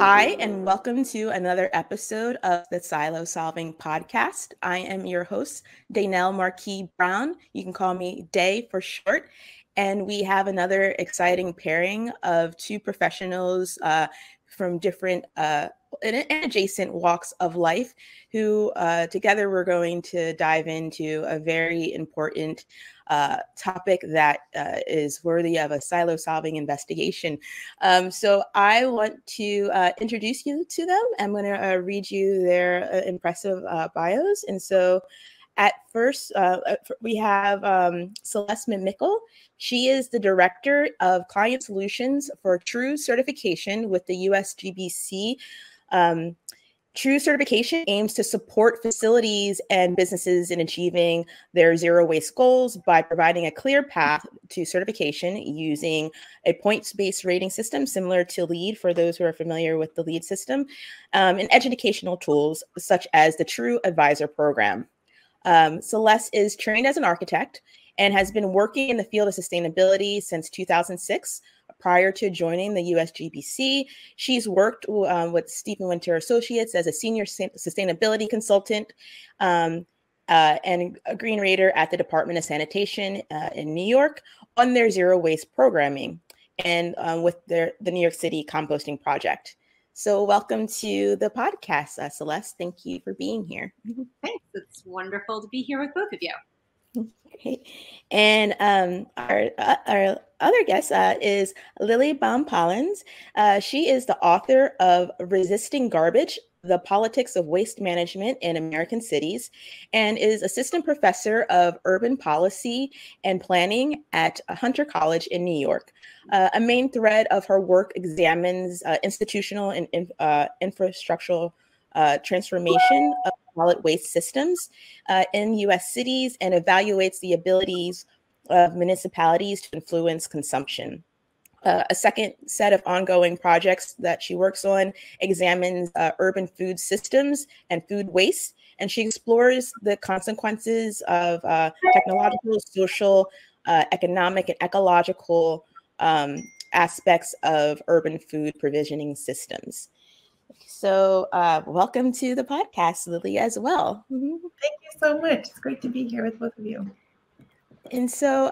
Hi, and welcome to another episode of the Silo Solving Podcast. I am your host, Danelle Marqui Brown. You can call me Day for short. And we have another exciting pairing of two professionals from different and adjacent walks of life who together we're going to dive into a very important topic that is worthy of a silo solving investigation. So I want to introduce you to them. I'm going to read you their impressive bios. And so at first, we have Celeste McMickle. She is the Director of Client Solutions for True Certification with the USGBC. True Certification aims to support facilities and businesses in achieving their zero waste goals by providing a clear path to certification using a points-based rating system similar to LEED for those who are familiar with the LEED system, and educational tools such as the True Advisor program. Celeste is trained as an architect and has been working in the field of sustainability since 2006. Prior to joining the USGBC, she's worked with Stephen Winter Associates as a senior sustainability consultant and a green rater at the Department of Sanitation in New York on their zero waste programming and with the New York City composting project. So welcome to the podcast, Celeste. Thank you for being here. Thanks. It's wonderful to be here with both of you. Okay. And our other guest is Lily Baum Pollans. She is the author of Resisting Garbage, The Politics of Waste Management in American Cities, and is assistant professor of urban policy and planning at Hunter College in New York. A main thread of her work examines institutional and infrastructural transformation of solid waste systems in U.S. cities and evaluates the abilities of municipalities to influence consumption. A second set of ongoing projects that she works on examines urban food systems and food waste, and she explores the consequences of technological, social, economic, and ecological aspects of urban food provisioning systems. So welcome to the podcast, Lily, as well. Thank you so much. It's great to be here with both of you. And so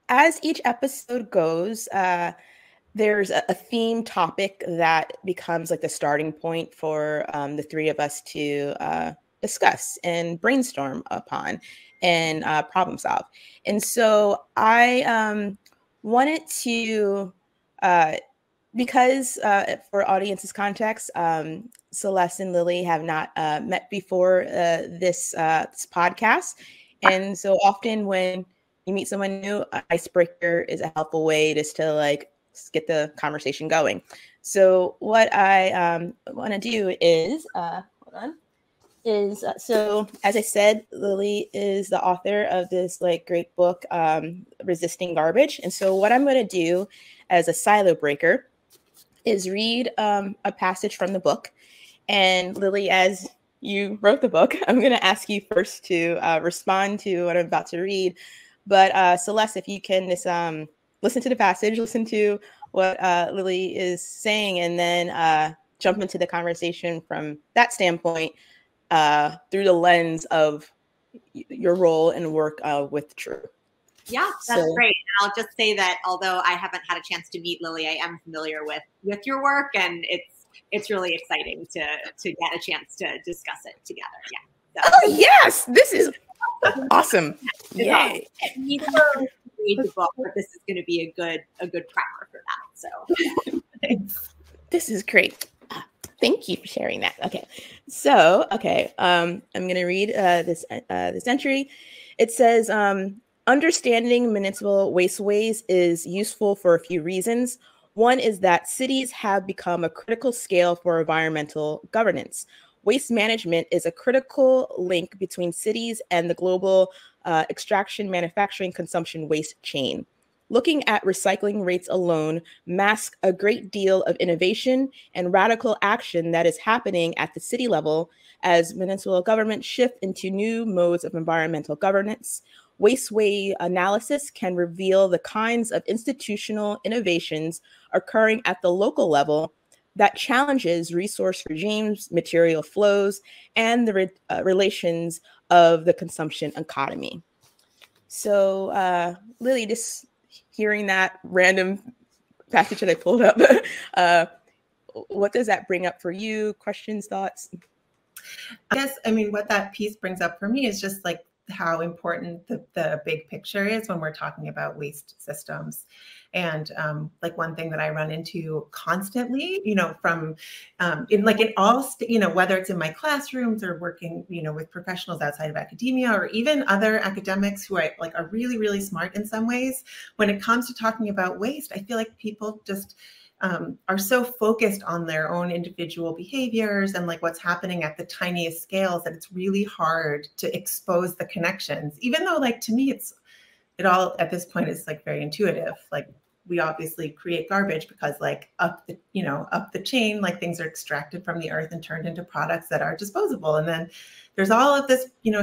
as each episode goes, there's a theme topic that becomes like the starting point for the three of us to discuss and brainstorm upon and problem solve. And so I wanted to, because for audience's context, Celeste and Lily have not met before this podcast. And so often when you meet someone new, icebreaker is a helpful way just to like get the conversation going. So what I want to do is, so as I said, Lily is the author of this like great book, Resisting Garbage. And so what I'm going to do as a silo breaker is read a passage from the book. And Lily, as you wrote the book, I'm going to ask you first to respond to what I'm about to read. But Celeste, if you can just listen to the passage, listen to what Lily is saying, and then jump into the conversation from that standpoint through the lens of your role and work with True. Yeah, that's great. And I'll just say that although I haven't had a chance to meet Lily, I am familiar with your work, and it's really exciting to get a chance to discuss it together. Yeah. So. Oh yes, this is awesome. Yay! Awesome. You don't read the book, but this is going to be a good primer for that. So this is great. Thank you for sharing that. Okay, so I'm going to read this entry. It says, understanding municipal wasteways is useful for a few reasons. One is that cities have become a critical scale for environmental governance. Waste management is a critical link between cities and the global extraction, manufacturing, consumption waste chain. Looking at recycling rates alone masks a great deal of innovation and radical action that is happening at the city level as municipal governments shift into new modes of environmental governance. Wasteway analysis can reveal the kinds of institutional innovations occurring at the local level that challenges resource regimes, material flows, and the relations of the consumption economy. So, Lily, just hearing that random passage that I pulled up, what does that bring up for you? Questions, thoughts? I guess, I mean, what that piece brings up for me is just like how important the big picture is when we're talking about waste systems. And like one thing that I run into constantly, you know, from in all, you know, whether it's in my classrooms or working, you know, with professionals outside of academia or even other academics who I like are really, really smart in some ways. When it comes to talking about waste, I feel like people just are so focused on their own individual behaviors and like what's happening at the tiniest scales that it's really hard to expose the connections, even though like to me it all at this point is like very intuitive. Like we obviously create garbage because like up the chain, like things are extracted from the earth and turned into products that are disposable. And then there's all of this, you know,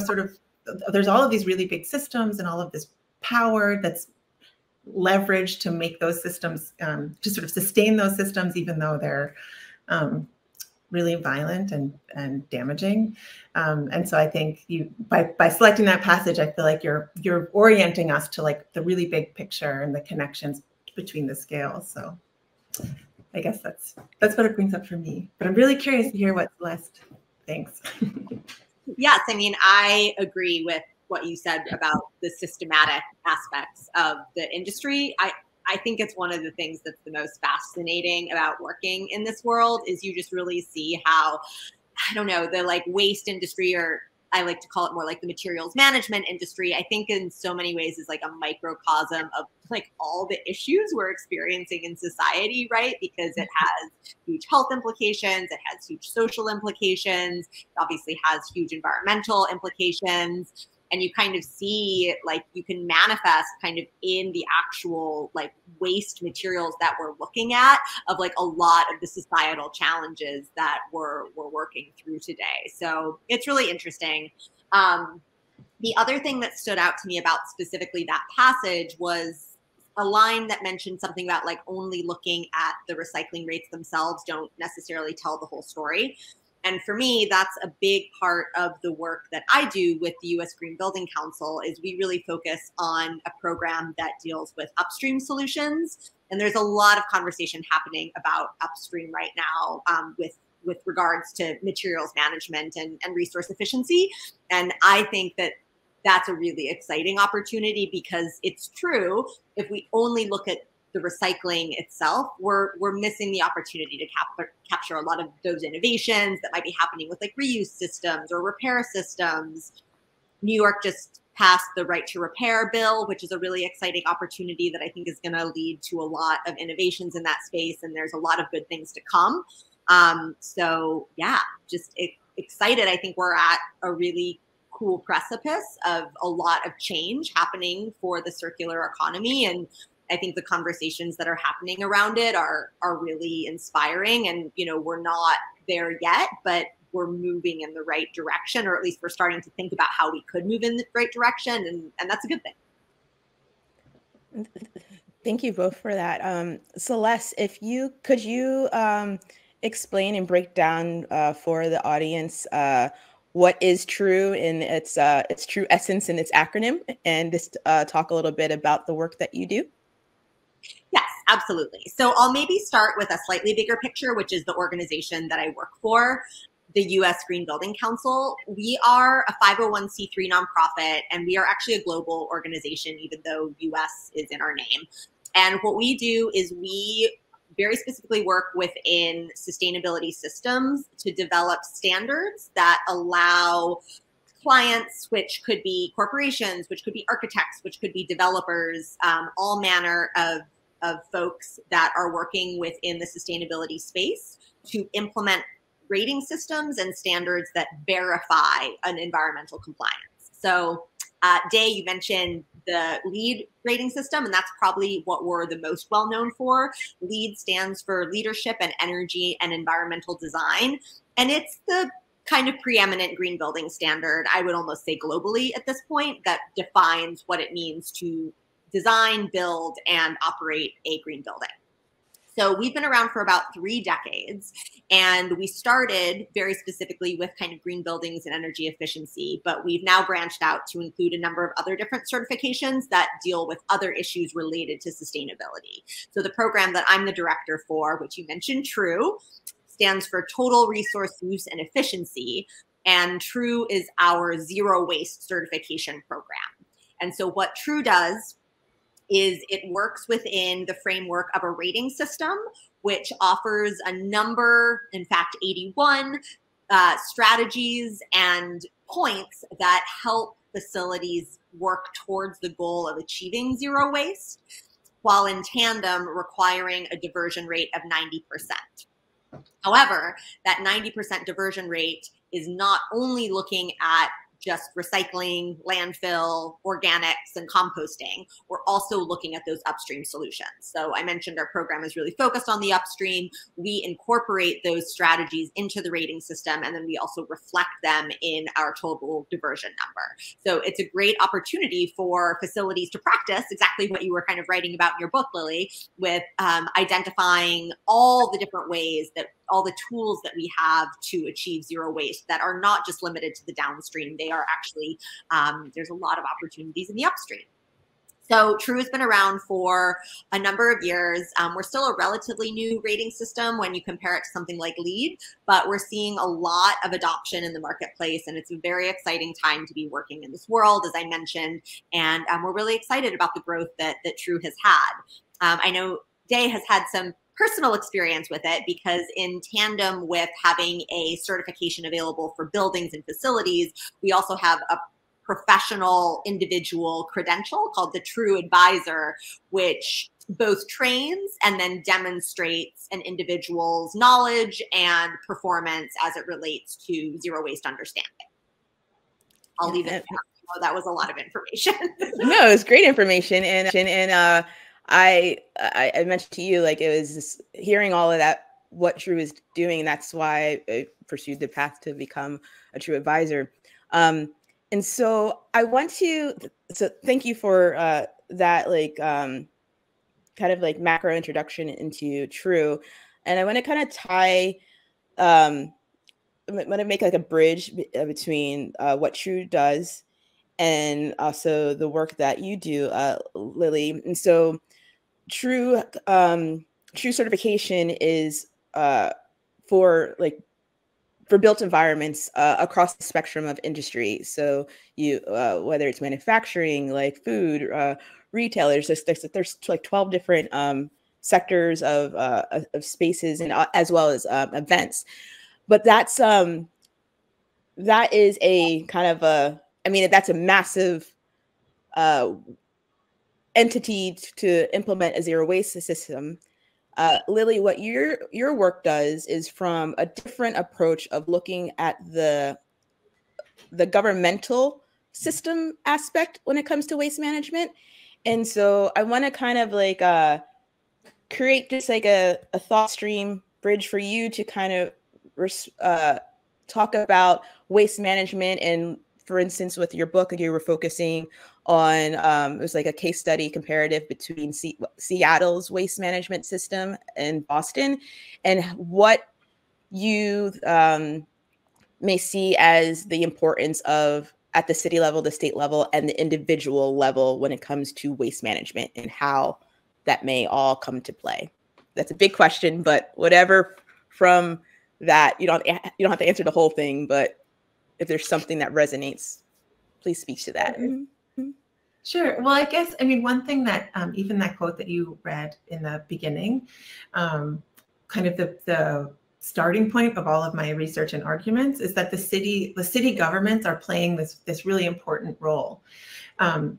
there's all of these really big systems and all of this power that's leverage to make those systems, to sort of sustain those systems, even though they're really violent and damaging. And so I think by selecting that passage, I feel like you're orienting us to like the really big picture and the connections between the scales. So I guess that's what it brings up for me. But I'm really curious to hear what Celeste thinks. Yes, I mean, I agree with what you said about the systematic aspects of the industry. I think it's one of the things that's the most fascinating about working in this world is you just really see how, I don't know, the like waste industry, or I like to call it more like the materials management industry, I think in so many ways is like a microcosm of like all the issues we're experiencing in society, right? Because it has huge health implications, it has huge social implications, it obviously has huge environmental implications. And you kind of see like you can manifest kind of in the actual like waste materials that we're looking at of like a lot of the societal challenges that we're working through today. So it's really interesting. The other thing that stood out to me about specifically that passage was a line that mentioned something about like only looking at the recycling rates themselves don't necessarily tell the whole story. And for me, that's a big part of the work that I do with the U.S. Green Building Council is we really focus on a program that deals with upstream solutions. And there's a lot of conversation happening about upstream right now with regards to materials management and resource efficiency. And I think that that's a really exciting opportunity because it's true, if we only look at the recycling itself, we're missing the opportunity to capture a lot of those innovations that might be happening with like reuse systems or repair systems. New York just passed the right to repair bill, which is a really exciting opportunity that I think is going to lead to a lot of innovations in that space. And there's a lot of good things to come. So yeah, just excited. I think we're at a really cool precipice of a lot of change happening for the circular economy. And I think the conversations that are happening around it are really inspiring. And, you know, we're not there yet, but we're moving in the right direction, or at least we're starting to think about how we could move in the right direction. And that's a good thing. Thank you both for that. Celeste, could you explain and break down for the audience what is true in its true essence and its acronym, and just talk a little bit about the work that you do? Yes, absolutely. So I'll maybe start with a slightly bigger picture, which is the organization that I work for, the U.S. Green Building Council. We are a 501c3 nonprofit, and we are actually a global organization, even though U.S. is in our name. And what we do is we very specifically work within sustainability systems to develop standards that allow clients, which could be corporations, which could be architects, which could be developers, all manner of folks that are working within the sustainability space to implement rating systems and standards that verify an environmental compliance. So Day, you mentioned the LEED rating system, and that's probably what we're the most well known for. LEED stands for Leadership in Energy and Environmental Design, and it's the kind of preeminent green building standard, I would almost say globally at this point, that defines what it means to design, build, and operate a green building. So we've been around for about 3 decades, and we started very specifically with kind of green buildings and energy efficiency, but we've now branched out to include a number of other different certifications that deal with other issues related to sustainability. So the program that I'm the director for, which you mentioned, TRUE, stands for Total Resource Use and Efficiency, and TRUE is our zero waste certification program. And so what TRUE does is it works within the framework of a rating system, which offers a number, in fact, 81 strategies and points that help facilities work towards the goal of achieving zero waste, while in tandem requiring a diversion rate of 90%. However, that 90% diversion rate is not only looking at just recycling, landfill, organics, and composting. We're also looking at those upstream solutions. So I mentioned our program is really focused on the upstream. We incorporate those strategies into the rating system, and then we also reflect them in our total diversion number. So it's a great opportunity for facilities to practice exactly what you were kind of writing about in your book, Lily, with identifying all the different ways that all the tools that we have to achieve zero waste that are not just limited to the downstream. They are actually, there's a lot of opportunities in the upstream. So TRUE has been around for a number of years. We're still a relatively new rating system when you compare it to something like LEED, but we're seeing a lot of adoption in the marketplace, and it's a very exciting time to be working in this world, as I mentioned, and we're really excited about the growth that TRUE has had. I know Day has had some personal experience with it, because in tandem with having a certification available for buildings and facilities, we also have a professional individual credential called the TRUE Advisor, which both trains and then demonstrates an individual's knowledge and performance as it relates to zero waste understanding. I'll leave it there. Oh, that was a lot of information. No, it's great information. And I mentioned to you, like, it was just hearing all of that, what TRUE is doing. And that's why I pursued the path to become a TRUE advisor. And so I want to, so thank you for that, like, kind of like macro introduction into TRUE. And I want to kind of tie, I'm going to make like a bridge between what TRUE does and also the work that you do, Lily. And so TRUE certification is for built environments across the spectrum of industry. So you whether it's manufacturing, like food, retailers, there's like 12 different sectors of spaces, and as well as events. But that is a kind of a, I mean, that's a massive entity to implement a zero waste system. Lily, what your work does is from a different approach of looking at the governmental system aspect when it comes to waste management. And so I want to kind of like create just like a thought stream bridge for you to kind of talk about waste management. And for instance, with your book, you were focusing on, it was like a case study comparative between Seattle's waste management system and Boston, and what you may see as the importance of at the city level, the state level, and the individual level when it comes to waste management and how that may all come to play. That's a big question, but whatever from that, you don't have to answer the whole thing, but if there's something that resonates, please speak to that. Mm-hmm. Sure. Well, I guess, I mean, one thing that even that quote that you read in the beginning, kind of the starting point of all of my research and arguments is that the city governments are playing this really important role. And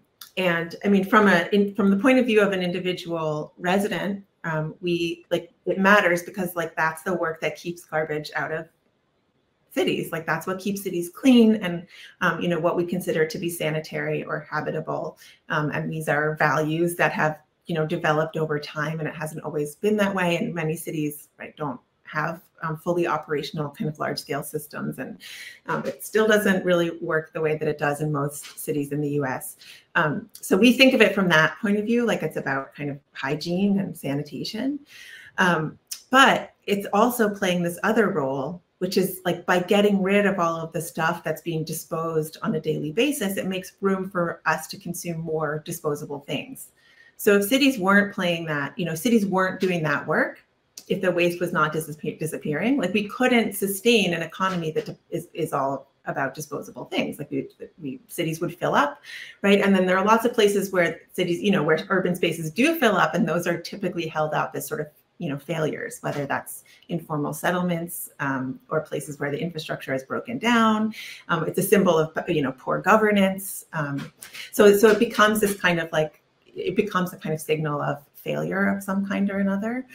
I mean, from the point of view of an individual resident, it matters because like that's the work that keeps garbage out of cities. Like that's what keeps cities clean and what we consider to be sanitary or habitable. And these are values that have developed over time, and it hasn't always been that way. And many cities don't have fully operational kind of large scale systems, and it still doesn't really work the way that it does in most cities in the US. So we think of it from that point of view, like it's about kind of hygiene and sanitation. But it's also playing this other role, which is like by getting rid of all of the stuff that's being disposed on a daily basis, it makes room for us to consume more disposable things. So if cities weren't playing that, cities weren't doing that work, if the waste was not disappearing, like we couldn't sustain an economy that is all about disposable things. Like cities would fill up, right? And then there are lots of places where cities, where urban spaces do fill up, and those are typically held up as sort of failures, whether that's informal settlements or places where the infrastructure is broken down. It's a symbol of poor governance. So it becomes this kind of it becomes a kind of signal of failure of some kind or another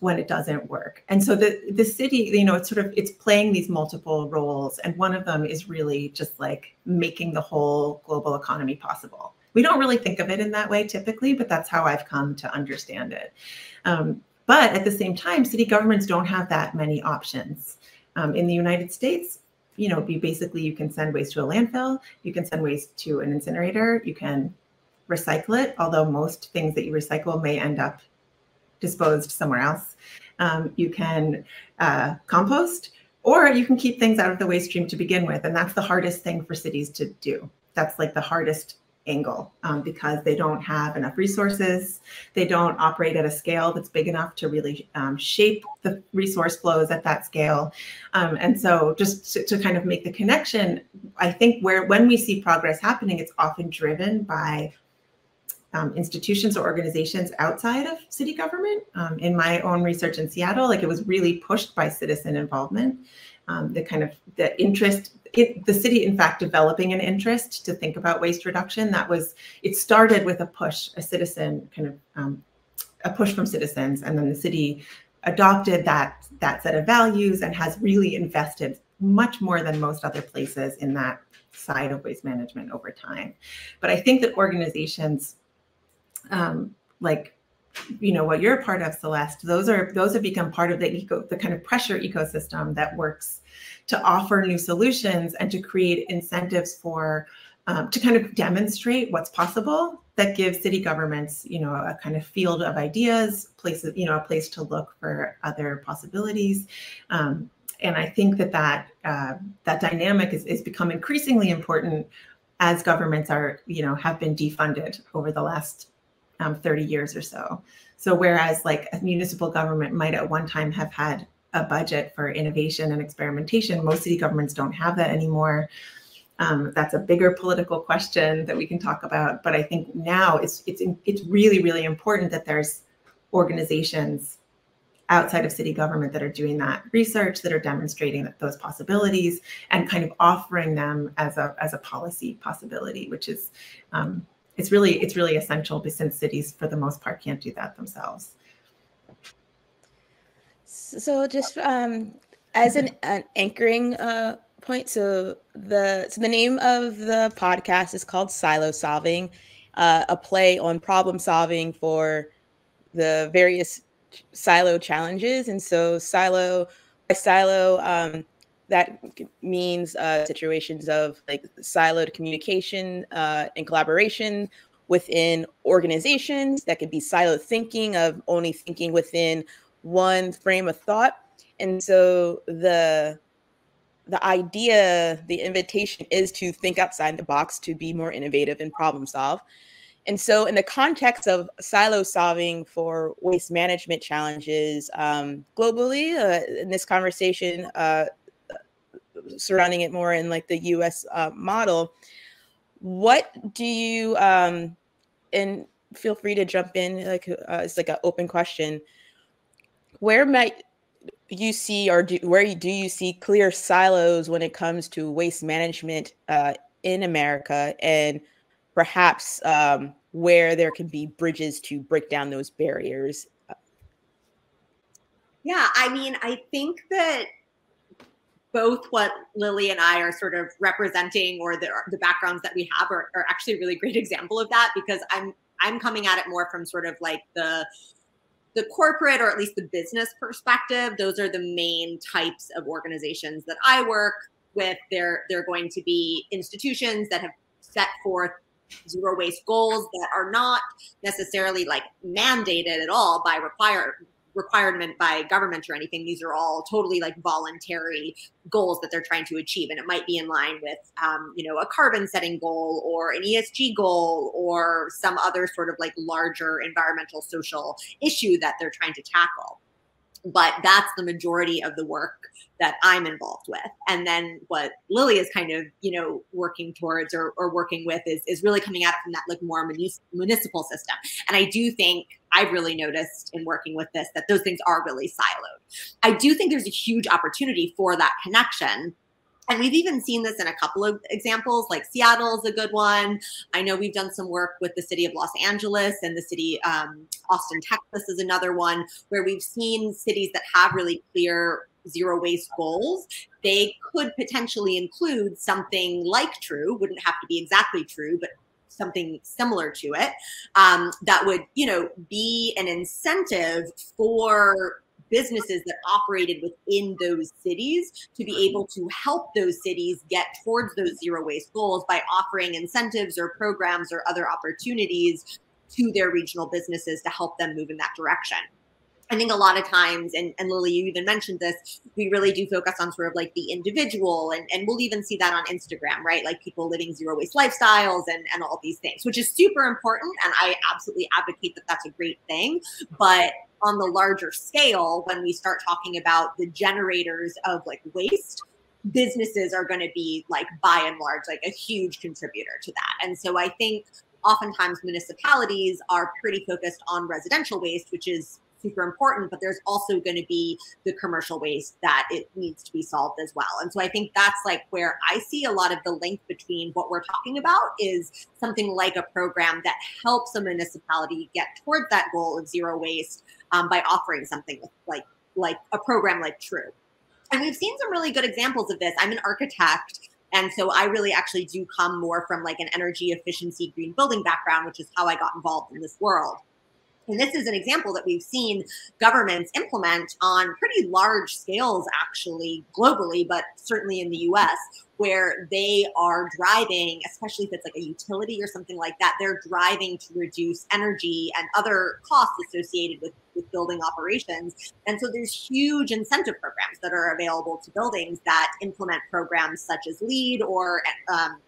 when it doesn't work. And so the city, it's playing these multiple roles, and one of them is really just like making the whole global economy possible. We don't really think of it in that way typically, but that's how I've come to understand it. But at the same time, city governments don't have that many options. In the United States, you can send waste to a landfill, you can send waste to an incinerator, you can recycle it, although most things that you recycle may end up disposed somewhere else. You can compost, or you can keep things out of the waste stream to begin with. And that's the hardest thing for cities to do. That's like the hardest angle because they don't have enough resources. They don't operate at a scale that's big enough to really shape the resource flows at that scale. And so just to kind of make the connection, I think when we see progress happening, it's often driven by institutions or organizations outside of city government. In my own research in Seattle, it was really pushed by citizen involvement. The interest, the city, in fact, developing an interest to think about waste reduction. It started with a push, a push from citizens, and then the city adopted that set of values and has really invested much more than most other places in that side of waste management over time. But I think that organizations what you're a part of, Celeste, those have become part of the kind of pressure ecosystem that works to offer new solutions and to create incentives for to kind of demonstrate what's possible, that gives city governments a kind of field of ideas, places, a place to look for other possibilities. And I think that dynamic is become increasingly important as governments have been defunded over the last 30 years or so. So whereas like a municipal government might at one time have had a budget for innovation and experimentation, most city governments don't have that anymore. That's a bigger political question that we can talk about. But I think now it's really, really important that there's organizations outside of city government that are doing that research, that are demonstrating those possibilities and kind of offering them as a policy possibility, which is it's really essential, since cities for the most part can't do that themselves. So just as an anchoring point, so the name of the podcast is called Silo Solving, a play on problem solving for the various silo challenges. And so silo, that means situations of like siloed communication and collaboration within organizations. That could be siloed thinking, of only thinking within one frame of thought. And so the idea, the invitation is to think outside the box, to be more innovative and problem solve. And so in the context of silo solving for waste management challenges globally, in this conversation, surrounding it more in like the US model, what do you, and feel free to jump in, it's like an open question, where might you see, or where do you see clear silos when it comes to waste management in America, and perhaps where there can be bridges to break down those barriers? Yeah, I mean, I think that both what Lily and I are sort of representing, or the backgrounds that we have, are actually a really great example of that, because I'm coming at it more from sort of like the corporate, or at least the business perspective. Those are the main types of organizations that I work with. They're going to be institutions that have set forth zero waste goals that are not necessarily like mandated at all by requirement by government or anything. These are all totally like voluntary goals that they're trying to achieve. And it might be in line with, a carbon setting goal or an ESG goal or some other sort of like larger environmental social issue that they're trying to tackle. But that's the majority of the work that I'm involved with. And then what Lily is kind of, working towards or working with is really coming at it from that like more municipal system. And I do think I've really noticed in working with this that those things are really siloed. I do think there's a huge opportunity for that connection. And we've even seen this in a couple of examples, like Seattle is a good one. I know we've done some work with the city of Los Angeles, and the city, Austin, Texas is another one, where we've seen cities that have really clear zero waste goals. They could potentially include something like True, wouldn't have to be exactly True, but something similar to it, that would, be an incentive for businesses that operated within those cities to be able to help those cities get towards those zero waste goals by offering incentives or programs or other opportunities to their regional businesses to help them move in that direction. I think a lot of times, and Lily, you even mentioned this, we really do focus on sort of like the individual, and we'll even see that on Instagram, right? Like people living zero waste lifestyles and all these things, which is super important. And I absolutely advocate that that's a great thing. But on the larger scale, when we start talking about the generators of like waste, businesses are going to be like by and large like a huge contributor to that. And so I think oftentimes municipalities are pretty focused on residential waste, which is super important, but there's also going to be the commercial waste that it needs to be solved as well. And so I think that's like where I see a lot of the link between what we're talking about is something like a program that helps a municipality get towards that goal of zero waste by offering something like a program like True. And we've seen some really good examples of this. I'm an architect, and so I really actually do come more from like an energy efficiency green building background, which is how I got involved in this world. And this is an example that we've seen governments implement on pretty large scales, actually, globally, but certainly in the US, where they are driving, especially if it's like a utility or something like that, they're driving to reduce energy and other costs associated with building operations. And so there's huge incentive programs that are available to buildings that implement programs such as LEED or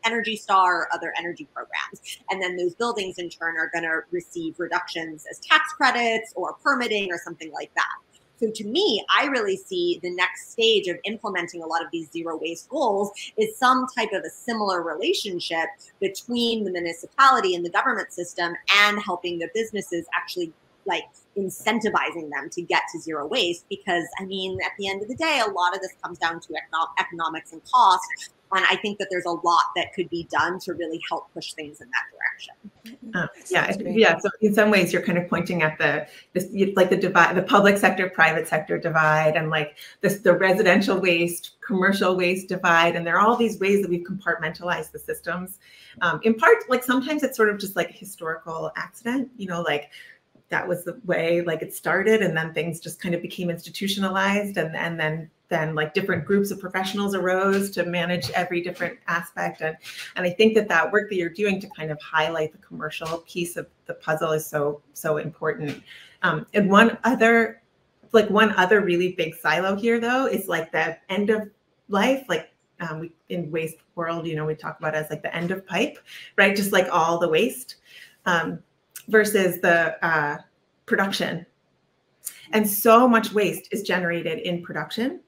Energy Star or other energy programs. And then those buildings in turn are going to receive reductions as tax credits or permitting or something like that. So to me, I really see the next stage of implementing a lot of these zero waste goals is some type of a similar relationship between the municipality and the government system and helping the businesses actually like incentivizing them to get to zero waste. Because I mean, at the end of the day, a lot of this comes down to economics and cost. And I think that there's a lot that could be done to really help push things in that direction. Yeah. So in some ways, you're kind of pointing at the divide, the public sector, private sector divide, and like the residential waste, commercial waste divide. And there are all these ways that we've compartmentalized the systems. In part, like sometimes it's sort of just like a historical accident, like that was the way like it started, and then things just kind of became institutionalized, and then like different groups of professionals arose to manage every different aspect. And I think that work that you're doing to kind of highlight the commercial piece of the puzzle is so important. And one other really big silo here though is like the end of life, like in waste world, we talk about it as like the end of pipe, right? Just like all the waste. Versus the production. And so much waste is generated in production.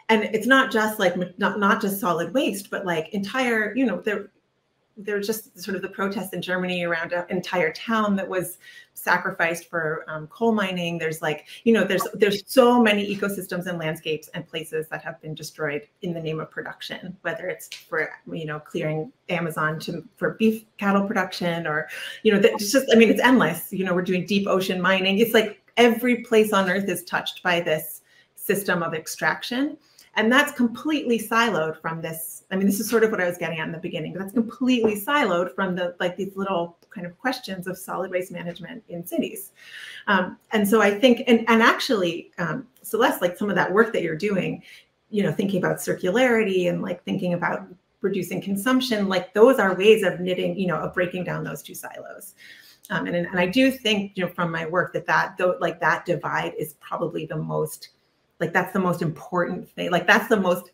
And it's not just like, not just solid waste, but like entire, there was just sort of the protests in Germany around an entire town that was sacrificed for coal mining. There's like, there's so many ecosystems and landscapes and places that have been destroyed in the name of production, whether it's for, clearing Amazon for beef cattle production or, it's just, it's endless. We're doing deep ocean mining. It's like every place on earth is touched by this system of extraction. And that's completely siloed from this. This is sort of what I was getting at in the beginning, but that's completely siloed from these little kind of questions of solid waste management in cities. And so I think, and actually, Celeste, like some of that work that you're doing, thinking about circularity and like thinking about reducing consumption, like those are ways of knitting, of breaking down those two silos. And I do think, from my work that divide is probably the most, that's the most important thing. That's the most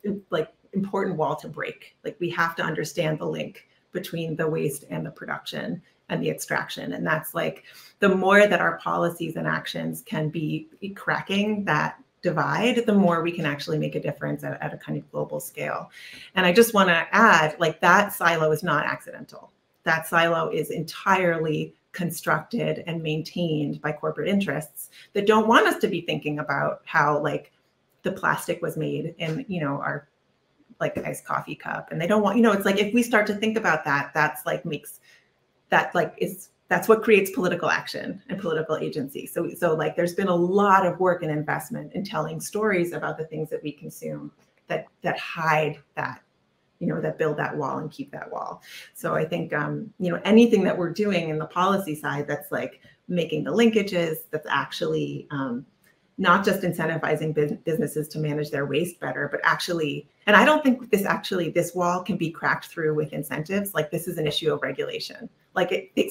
important wall to break. We have to understand the link between the waste and the production and the extraction. And that's the more that our policies and actions can be cracking that divide, the more we can actually make a difference at a kind of global scale. And I just want to add, that silo is not accidental. That silo is entirely constructed and maintained by corporate interests that don't want us to be thinking about how the plastic was made in our iced coffee cup, and they don't want it's if we start to think about that, that's that's what creates political action and political agency. So there's been a lot of work and investment in telling stories about the things that we consume that hide that, that build that wall and keep that wall. So I think, anything that we're doing in the policy side that's making the linkages, that's actually not just incentivizing businesses to manage their waste better, but actually, and I don't think this wall can be cracked through with incentives. This is an issue of regulation.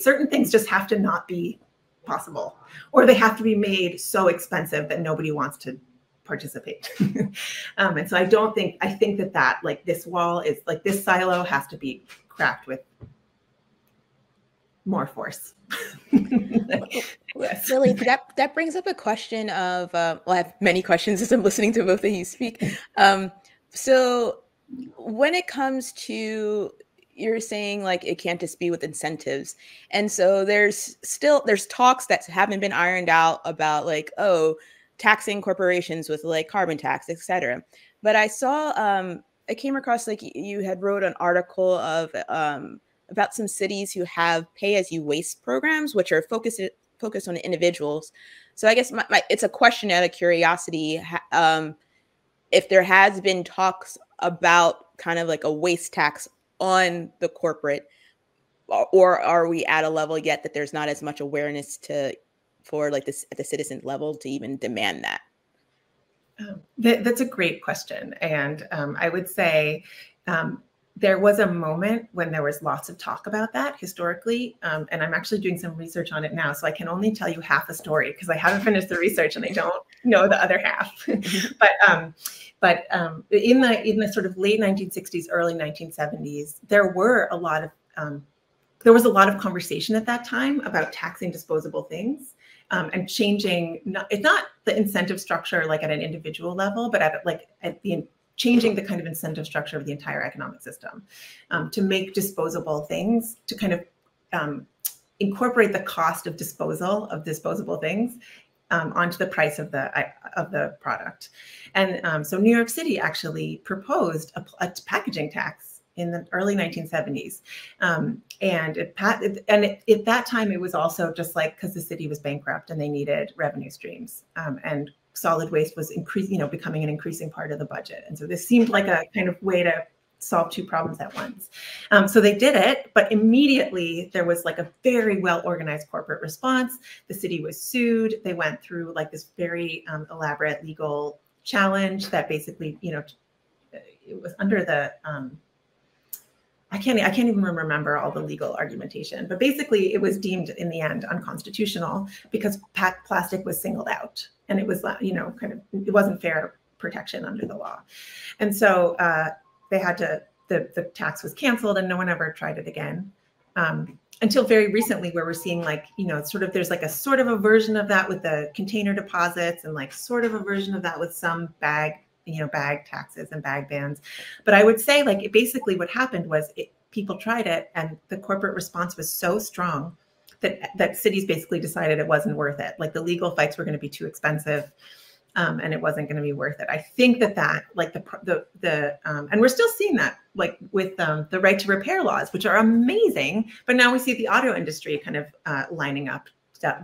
Certain things just have to not be possible, or they have to be made so expensive that nobody wants to participate. And so I think that this wall is this silo has to be cracked with more force. Yes. Really, that brings up a question of, I have many questions as I'm listening to both of you speak. So when it comes to, you're saying it can't just be with incentives. And so there's talks that haven't been ironed out about taxing corporations with carbon tax, et cetera. But I saw, I came across you had wrote an article of, about some cities who have pay-as-you-waste programs, which are focused on individuals. So I guess it's a question out of curiosity, if there has been talks about kind of a waste tax on the corporate, or are we at a level yet that there's not as much awareness for this at the citizen level to even demand that? That's a great question. And I would say, there was a moment when there was lots of talk about that historically, and I'm actually doing some research on it now, so I can only tell you half the story because I haven't finished the research and I don't know the other half. But in the sort of late 1960s, early 1970s, there was a lot of conversation at that time about taxing disposable things, and changing not the incentive structure at an individual level, but changing the kind of incentive structure of the entire economic system, to make disposable things, to kind of incorporate the cost of disposable things onto the price of the product. And so New York City actually proposed a packaging tax in the early 1970s. And at that time, it was also just because the city was bankrupt and they needed revenue streams. And solid waste was becoming an increasing part of the budget. And so this seemed like a kind of way to solve two problems at once. So they did it, but immediately there was a very well-organized corporate response. The city was sued. They went through this very elaborate legal challenge that basically, it was under the, I can't even remember all the legal argumentation, but basically it was deemed in the end unconstitutional because plastic was singled out, and it was, it wasn't fair protection under the law. And so they had to, the tax was canceled and no one ever tried it again. Until very recently, where we're seeing there's a sort of a version of that with the container deposits, and sort of a version of that with some bag taxes and bag bans. But I would say basically what happened was people tried it, and the corporate response was so strong that cities basically decided it wasn't worth it. The legal fights were going to be too expensive, and it wasn't going to be worth it. I think that and we're still seeing that with the right to repair laws, which are amazing. But now we see the auto industry kind of lining up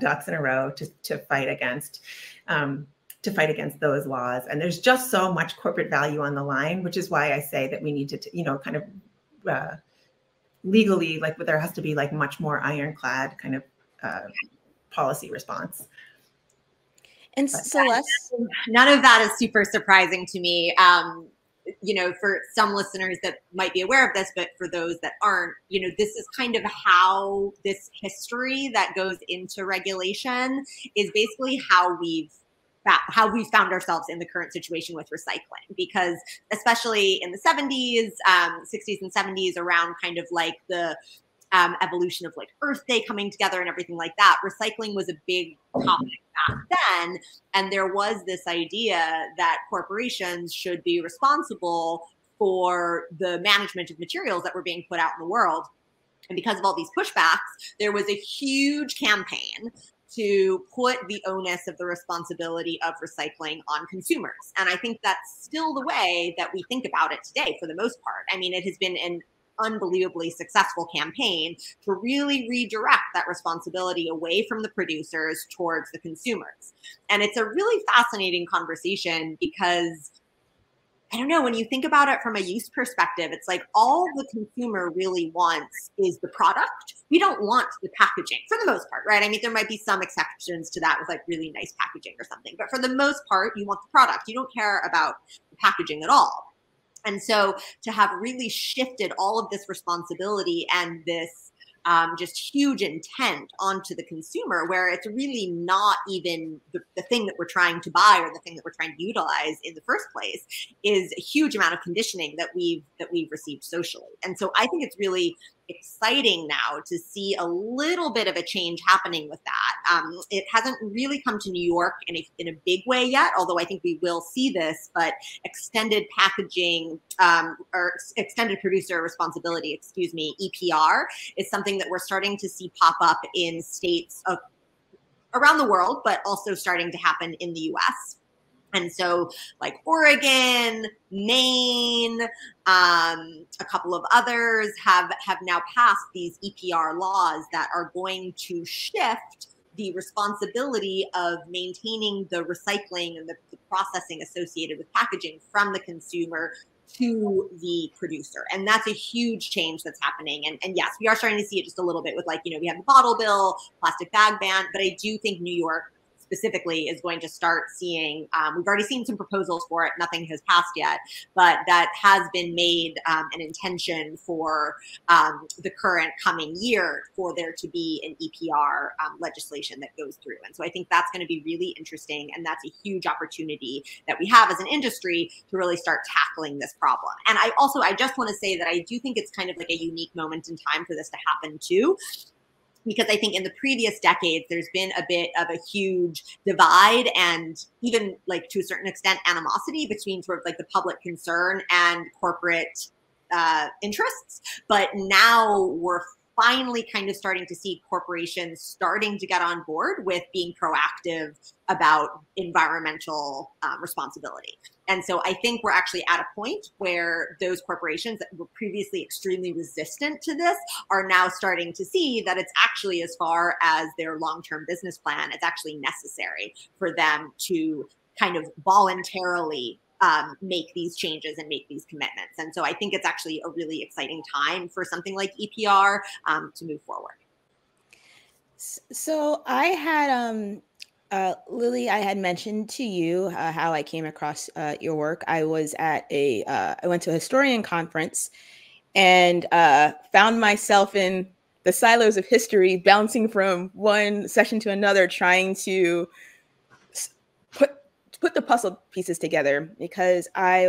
ducks in a row to fight against those laws. And there's just so much corporate value on the line, which is why I say that we need to, kind of legally, there has to be much more ironclad kind of policy response. And Celeste, none of that is super surprising to me. you know, for some listeners that might be aware of this, but for those that aren't, you know, this is kind of how this history that goes into regulation is basically how we've found ourselves in the current situation with recycling, because especially in the 70s, 60s and 70s, around kind of like the evolution of like Earth Day coming together and everything like that, recycling was a big topic back then. And there was this idea that corporations should be responsible for the management of materials that were being put out in the world. And because of all these pushbacks, there was a huge campaign to put the onus of the responsibility of recycling on consumers. And I think that's still the way that we think about it today for the most part. I mean, it has been an unbelievably successful campaign to really redirect that responsibility away from the producers towards the consumers. And it's a really fascinating conversation because, I don't know, when you think about it from a use perspective, it's like all the consumer really wants is the product. We don't want the packaging for the most part, right? I mean, there might be some exceptions to that with like really nice packaging or something, but for the most part, you want the product. You don't care about the packaging at all. And so to have really shifted all of this responsibility and this just huge intent onto the consumer, where it's really not even the thing that we're trying to buy or the thing that we're trying to utilize in the first place, is a huge amount of conditioning that we've received socially. And so I think it's really exciting now to see a little bit of a change happening with that. It hasn't really come to New York in a big way yet, although I think we will see this, but extended packaging or extended producer responsibility, EPR, is something that we're starting to see pop up in states around the world, but also starting to happen in the US. And so like Oregon, Maine, a couple of others have now passed these EPR laws that are going to shift the responsibility of maintaining the recycling and the processing associated with packaging from the consumer to the producer. And that's a huge change that's happening. And yes, we are starting to see it just a little bit with, like, you know, we have the bottle bill, plastic bag ban, but I do think New York specifically is going to start seeing, we've already seen some proposals for it, nothing has passed yet, but that has been made an intention for the current coming year for there to be an EPR legislation that goes through. And so I think that's going to be really interesting, and that's a huge opportunity that we have as an industry to really start tackling this problem. And I just want to say that I do think it's kind of like a unique moment in time for this to happen too, because I think in the previous decades, there's been a bit of a huge divide and even, like, to a certain extent, animosity between sort of like the public concern and corporate interests. But now we're finally kind of starting to see corporations starting to get on board with being proactive about environmental responsibility. And so I think we're actually at a point where those corporations that were previously extremely resistant to this are now starting to see that it's actually, as far as their long-term business plan, it's actually necessary for them to kind of voluntarily make these changes and make these commitments. And so I think it's actually a really exciting time for something like EPR to move forward. So I had, Lily, I had mentioned to you how I came across your work. I was at I went to a historian conference and found myself in the silos of history, bouncing from one session to another, trying to put the puzzle pieces together, because I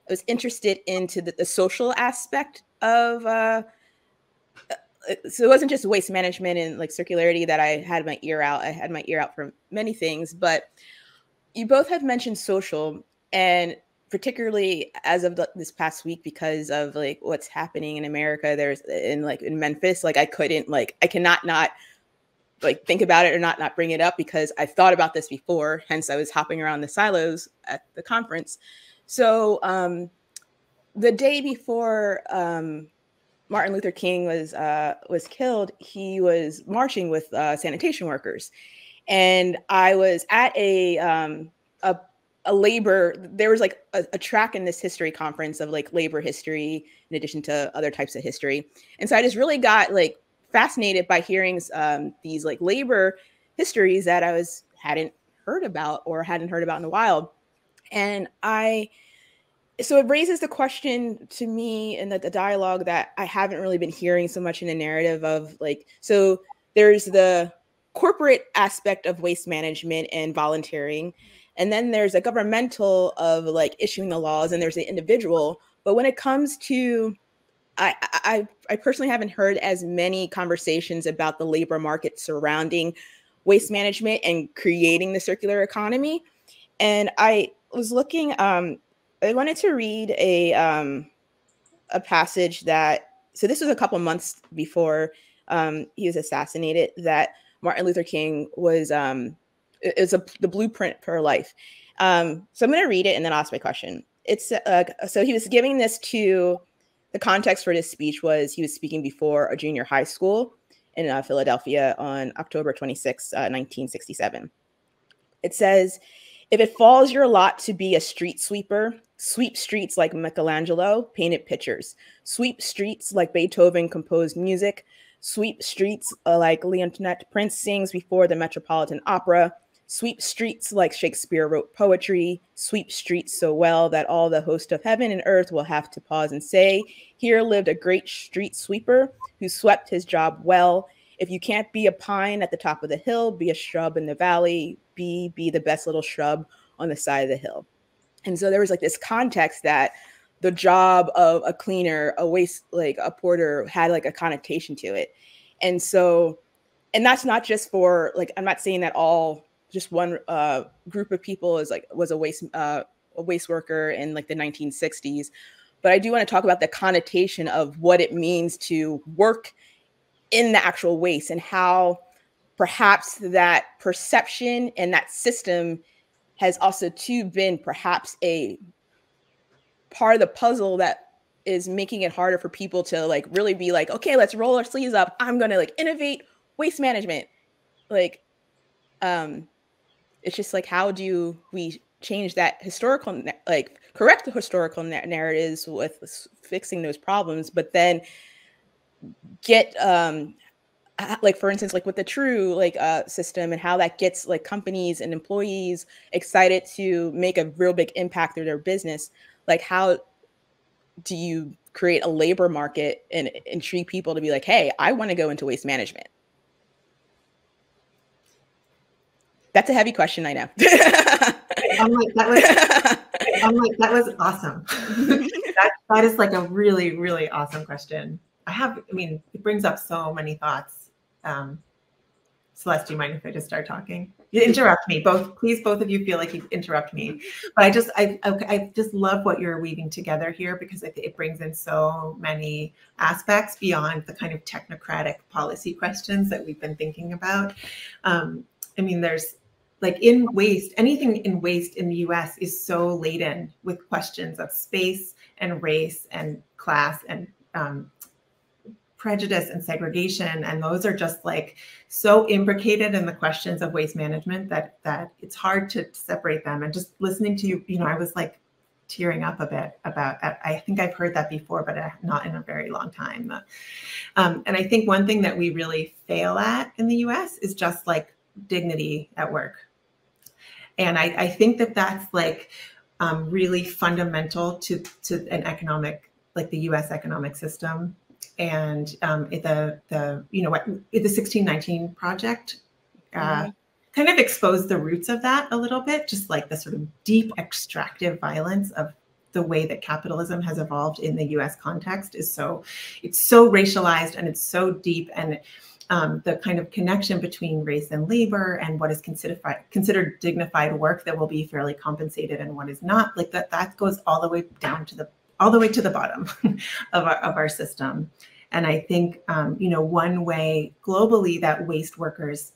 was interested into the social aspect of so it wasn't just waste management and like circularity that I had my ear out. I had my ear out for many things, but you both have mentioned social, and particularly as of this past week, because of like what's happening in America, there's in Memphis, like I cannot not like think about it or not bring it up, because I've thought about this before. Hence I was hopping around the silos at the conference. So the day before Martin Luther King was killed, he was marching with sanitation workers, and I was at a labor. There was like a track in this history conference of like labor history in addition to other types of history, and so I just really got like fascinated by hearing these like labor histories that hadn't heard about in a while, and I so it raises the question to me in the dialogue that I haven't really been hearing so much in the narrative of like, so there's the corporate aspect of waste management and volunteering. And then there's a governmental of like issuing the laws, and there's the individual. But when it comes to, I personally haven't heard as many conversations about the labor market surrounding waste management and creating the circular economy. And I was looking, I wanted to read a passage that, so this was a couple months before he was assassinated, that Martin Luther King was, the blueprint for life. So I'm going to read it and then ask my question. It's so he was giving this to, the context for this speech was he was speaking before a junior high school in Philadelphia on October 26, 1967. It says, "If it falls your lot to be a street sweeper, sweep streets like Michelangelo painted pictures, sweep streets like Beethoven composed music, sweep streets like Leontyne Prince sings before the Metropolitan Opera, sweep streets like Shakespeare wrote poetry, sweep streets so well that all the host of heaven and earth will have to pause and say, here lived a great street sweeper who swept his job well. If you can't be a pine at the top of the hill, be a shrub in the valley, be the best little shrub on the side of the hill." And so there was like this context that the job of a cleaner, a waste, like a porter, had like a connotation to it. And so, and that's not just for like, I'm not saying that all, just one group of people was a waste worker in like the 1960s, but I do want to talk about the connotation of what it means to work in the actual waste, and how perhaps that perception and that system has also too been perhaps a part of the puzzle that is making it harder for people to like really be like, okay, let's roll our sleeves up. I'm going to like innovate waste management. Like, it's just like, how do we change that historical, like correct the historical narratives with fixing those problems, but then get, like, for instance, like with the True like system, and how that gets like companies and employees excited to make a real big impact through their business. Like, how do you create a labor market and intrigue people to be like, hey, I want to go into waste management? That's a heavy question, I know. I'm like, that was awesome. that is like a really, really awesome question. I mean, it brings up so many thoughts. Celeste, do you mind if I just start talking? You interrupt me, please, both of you feel like you interrupt me. But I just love what you're weaving together here, because it brings in so many aspects beyond the kind of technocratic policy questions that we've been thinking about. I mean, there's like in waste, anything in waste in the US is so laden with questions of space and race and class and prejudice and segregation. And those are just like so imbricated in the questions of waste management that it's hard to separate them. And just listening to you, I was like tearing up a bit about, I think I've heard that before, but not in a very long time. And I think one thing that we really fail at in the US is just like dignity at work. And I think that that's like really fundamental to an economic, like the US economic system. And the 1619 project kind of exposed the roots of that a little bit, just like the sort of deep extractive violence of the way that capitalism has evolved in the US context it's so racialized, and it's so deep. And the kind of connection between race and labor and what is considered dignified work that will be fairly compensated and what is not, like that goes all the way down to the bottom of our system. And I think, one way globally that waste workers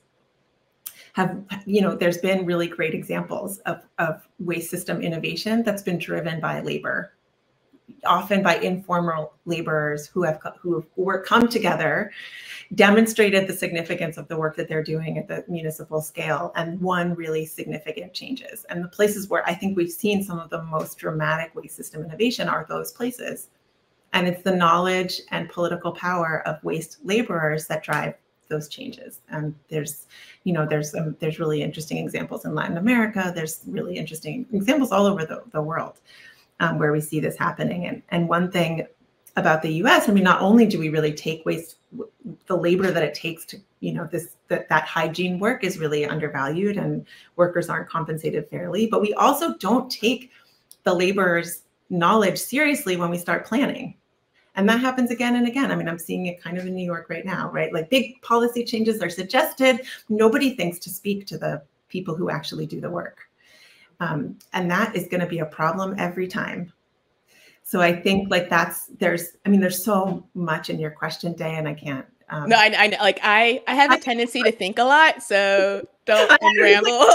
have, there's been really great examples of waste system innovation that's been driven by labor, often by informal laborers who have come together, demonstrated the significance of the work that they're doing at the municipal scale, and won really significant changes. And the places where I think we've seen some of the most dramatic waste system innovation are those places. And it's the knowledge and political power of waste laborers that drive those changes. And there's really interesting examples in Latin America. There's really interesting examples all over the world. where we see this happening. And one thing about the US, I mean, not only do we really take waste, the labor that it takes to, that hygiene work is really undervalued and workers aren't compensated fairly, but we also don't take the laborer's knowledge seriously when we start planning. And that happens again and again. I mean, I'm seeing it kind of in New York right now, right? Like big policy changes are suggested. Nobody thinks to speak to the people who actually do the work. And that is going to be a problem every time. So I think like there's so much in your question, Day, and I can't. No, I have a tendency to think a lot, so don't ramble.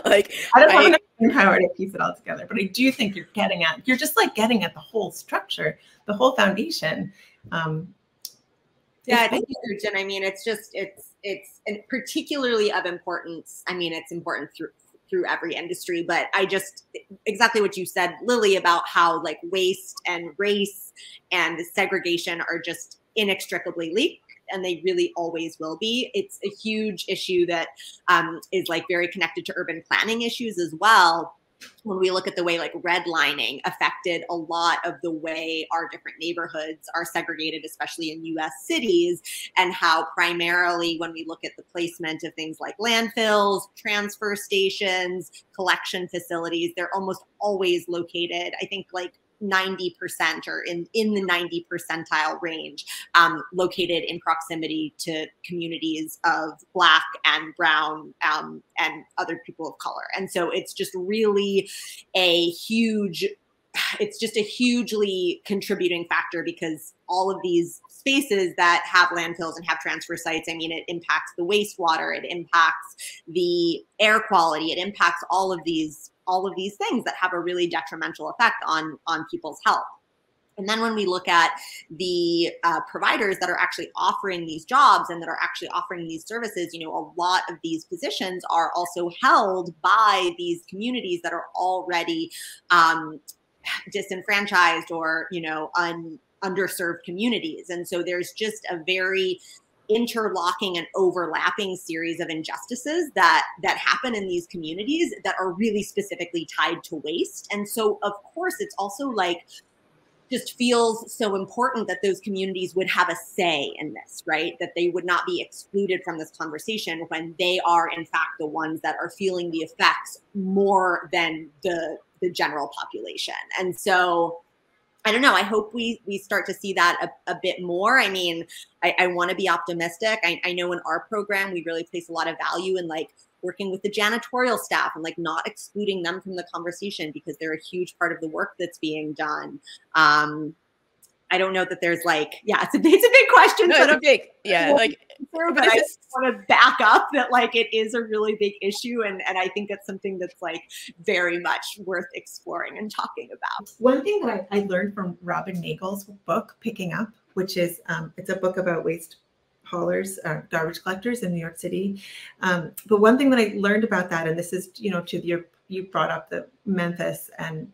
Like I don't have enough power to piece it all together, but I do think you're getting at the whole structure, the whole foundation. Yeah, I think huge. And I mean, it's particularly of importance. I mean, it's important through every industry, but exactly what you said, Lily, about how like waste and race and segregation are just inextricably linked, and they really always will be. It's a huge issue that is like very connected to urban planning issues as well. When we look at the way like redlining affected a lot of the way our different neighborhoods are segregated, especially in US cities, and how primarily when we look at the placement of things like landfills, transfer stations, collection facilities, they're almost always located, I think like 90% or in the 90 percentile range, located in proximity to communities of Black and Brown and other people of color. And so it's just really it's just a hugely contributing factor, because all of these spaces that have landfills and have transfer sites, I mean, it impacts the wastewater, it impacts the air quality, it impacts all of these things that have a really detrimental effect on people's health. And then when we look at the providers that are actually offering these jobs and that are actually offering these services, a lot of these positions are also held by these communities that are already disenfranchised or, underserved communities. And so there's just a very interlocking and overlapping series of injustices that happen in these communities that are really specifically tied to waste. And so, of course, it's also like just feels so important that those communities would have a say in this, right? That they would not be excluded from this conversation when they are, in fact, the ones that are feeling the effects more than the general population. And so, I don't know. I hope we start to see that a bit more. I mean, I want to be optimistic. I know in our program, we really place a lot of value in like working with the janitorial staff and like not excluding them from the conversation, because they're a huge part of the work that's being done. I don't know that there's like, it's a big question. No, it's a big, like, but I just want to back up that like it is a really big issue, and I think it's something that's like very much worth exploring and talking about. One thing that I learned from Robin Nagel's book, Picking Up, which is it's a book about waste haulers, garbage collectors in New York City. But one thing that I learned about that, and this is you brought up the Memphis and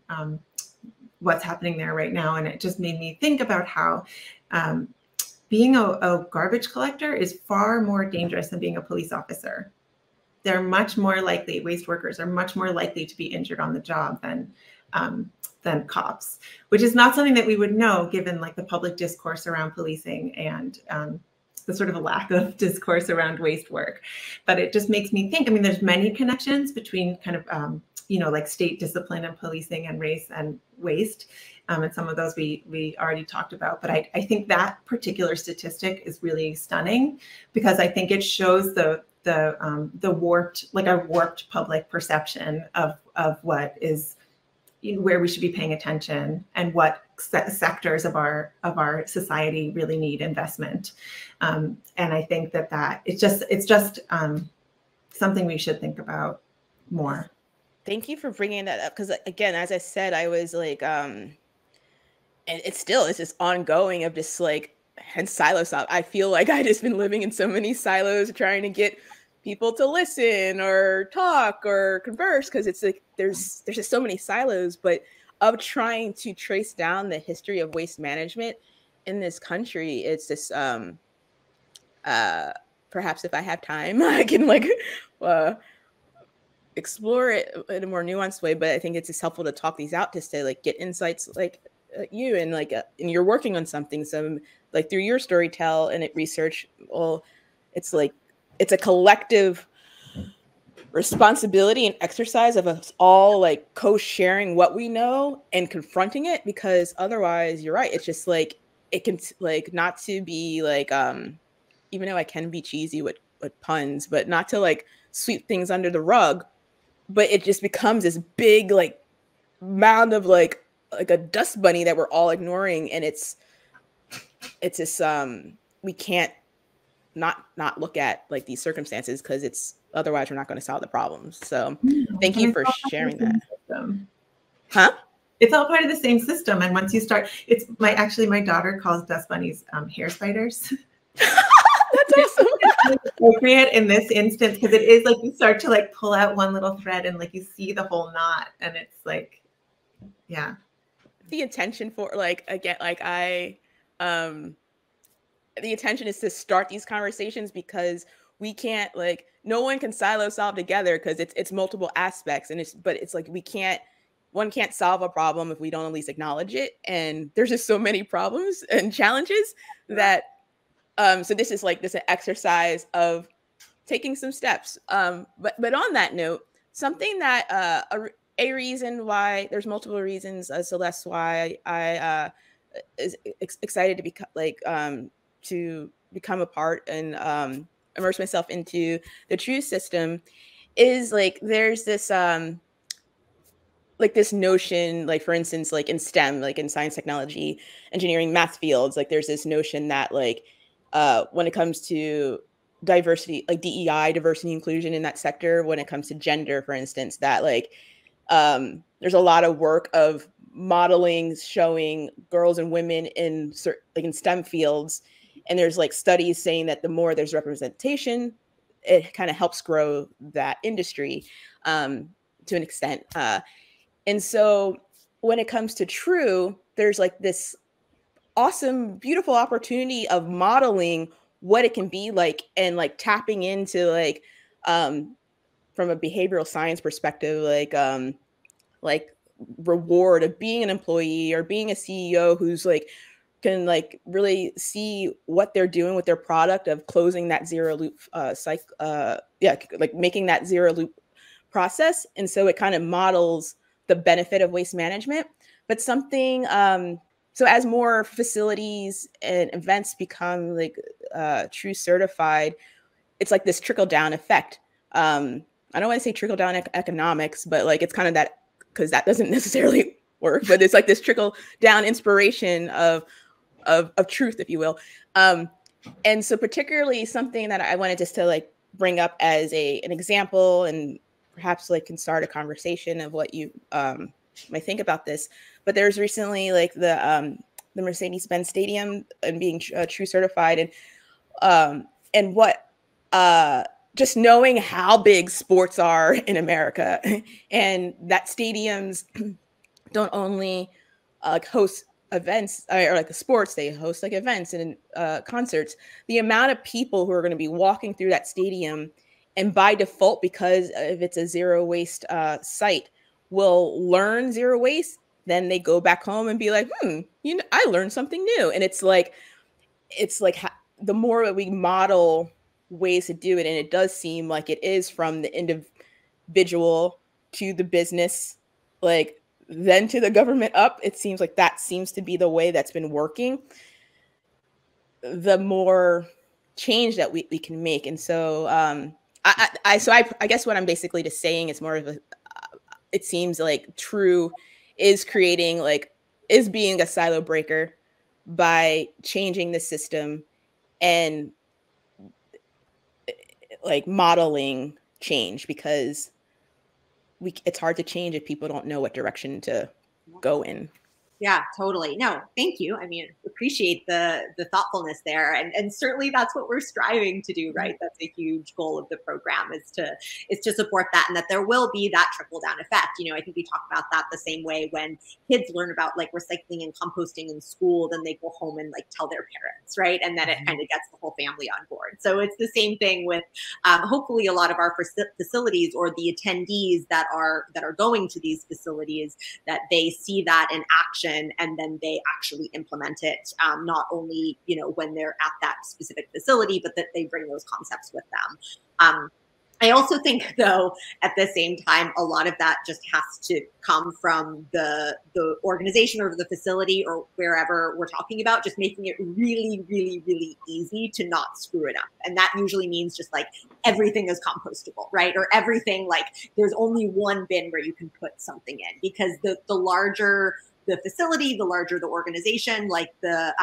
what's happening there right now, and it just made me think about how being a garbage collector is far more dangerous than being a police officer. They're much more likely, waste workers are much more likely to be injured on the job than cops, which is not something that we would know given like the public discourse around policing and the sort of a lack of discourse around waste work. But it just makes me think, I mean, there's many connections between kind of, like state discipline and policing and race and waste. And some of those we already talked about. But I think that particular statistic is really stunning, because I think it shows the warped public perception of what is, where we should be paying attention and what sectors of our society really need investment. And I think that it's just something we should think about more. Thank you for bringing that up, because again, as I said, I was like, and it's just ongoing of just like, hence silo solve. I feel like I just been living in so many silos trying to get people to listen or talk or converse, because it's like there's just so many silos, but of trying to trace down the history of waste management in this country, it's just perhaps if I have time I can like explore it in a more nuanced way, but I think it's just helpful to talk these out just to like get insights like you and like and you're working on something. So like through your storytell and research, well, it's like it's a collective responsibility and exercise of us all like co-sharing what we know and confronting it, because otherwise you're right, it's just like it can like not to be like even though I can be cheesy with puns, but not to like sweep things under the rug, but it just becomes this big like mound of like a dust bunny that we're all ignoring, and it's this we can't not look at like these circumstances, because it's otherwise we're not going to solve the problems. So thank you for sharing that. Huh? It's all part of the same system, and once you start, it's my daughter calls dust bunnies hair spiders. That's awesome. It's appropriate in this instance because it is like you start to like pull out one little thread and like you see the whole knot, and it's like, yeah. The intention for like again, like the intention is to start these conversations, because we can't like no one can silo solve together, because it's multiple aspects, and it's like one can't solve a problem if we don't at least acknowledge it, and there's just so many problems and challenges that so this is like an exercise of taking some steps. But on that note, something that a reason why there's multiple reasons, Celeste, why I is excited to be like to become a part and immerse myself into the true system is like there's this like this notion, like for instance, like in STEM, like in science, technology, engineering, math fields, like there's this notion that like when it comes to diversity, like DEI, diversity, inclusion in that sector, when it comes to gender, for instance, that like there's a lot of work of modeling showing girls and women in like in STEM fields, and there's like studies saying that the more there's representation, it kind of helps grow that industry to an extent. And so when it comes to true, there's like this awesome, beautiful opportunity of modeling what it can be like, and like tapping into like from a behavioral science perspective, like reward of being an employee or being a CEO who's like can like really see what they're doing with their product of closing that zero loop like making that zero loop process. And so it kind of models the benefit of waste management. But something so as more facilities and events become like true certified, it's like this trickle down effect. I don't want to say trickle down economics, but like it's kind of that, because that doesn't necessarily work, but it's like this trickle down inspiration of truth, if you will. And so particularly something that I wanted just to like bring up as an example, and perhaps like can start a conversation of what you might think about this. But there's recently like the Mercedes-Benz Stadium and being true certified, and what just knowing how big sports are in America, and that stadiums don't only host events or like the sports, they host like events and concerts. The amount of people who are going to be walking through that stadium, and by default, because if it's a zero waste site, will learn zero waste. Then they go back home and be like, you know, I learned something new. And it's like the more that we model ways to do it, and it does seem like it is from the individual to the business, like then to the government up, it seems like that seems to be the way that's been working, the more change that we can make. And so I guess what I'm basically just saying is more of a it seems like true is creating like is being a silo breaker by changing the system and like modeling change, because it's hard to change if people don't know what direction to go in. Yeah, totally. No, thank you. I mean, appreciate the thoughtfulness there. And certainly that's what we're striving to do, right? That's a huge goal of the program is to support that, and that there will be that trickle down effect. You know, I think we talk about that the same way when kids learn about like recycling and composting in school, then they go home and like tell their parents, right? And then it kind of gets the whole family on board. So it's the same thing with hopefully a lot of our facilities or the attendees that are going to these facilities, that they see that in action and then they actually implement it, not only, you know, when they're at that specific facility, but that they bring those concepts with them. I also think, though, at the same time, a lot of that just has to come from the organization or the facility or wherever we're talking about, just making it really, really, really easy to not screw it up. And that usually means just like everything is compostable, right? Or everything, like there's only one bin where you can put something in, because the larger the facility, the larger the organization, like the,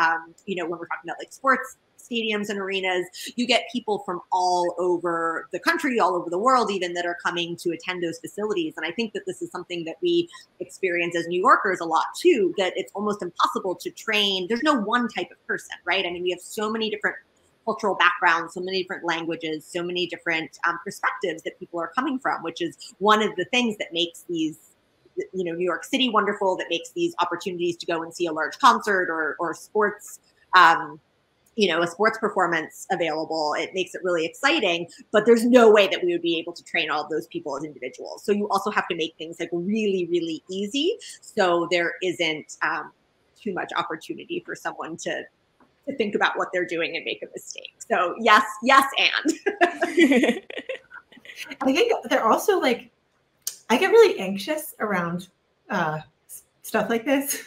you know, when we're talking about like sports stadiums and arenas, you get people from all over the country, all over the world even, that are coming to attend those facilities. And I think that this is something that we experience as New Yorkers a lot too, that it's almost impossible to train. There's no one type of person, right? I mean, we have so many different cultural backgrounds, so many different languages, so many different perspectives that people are coming from, which is one of the things that makes these, you know, New York City wonderful, that makes these opportunities to go and see a large concert or sports, you know, a sports performance available. It makes it really exciting, but there's no way that we would be able to train all of those people as individuals. So you also have to make things like really, really easy, so there isn't too much opportunity for someone to think about what they're doing and make a mistake. So yes, and. I think they're also like, I get really anxious around stuff like this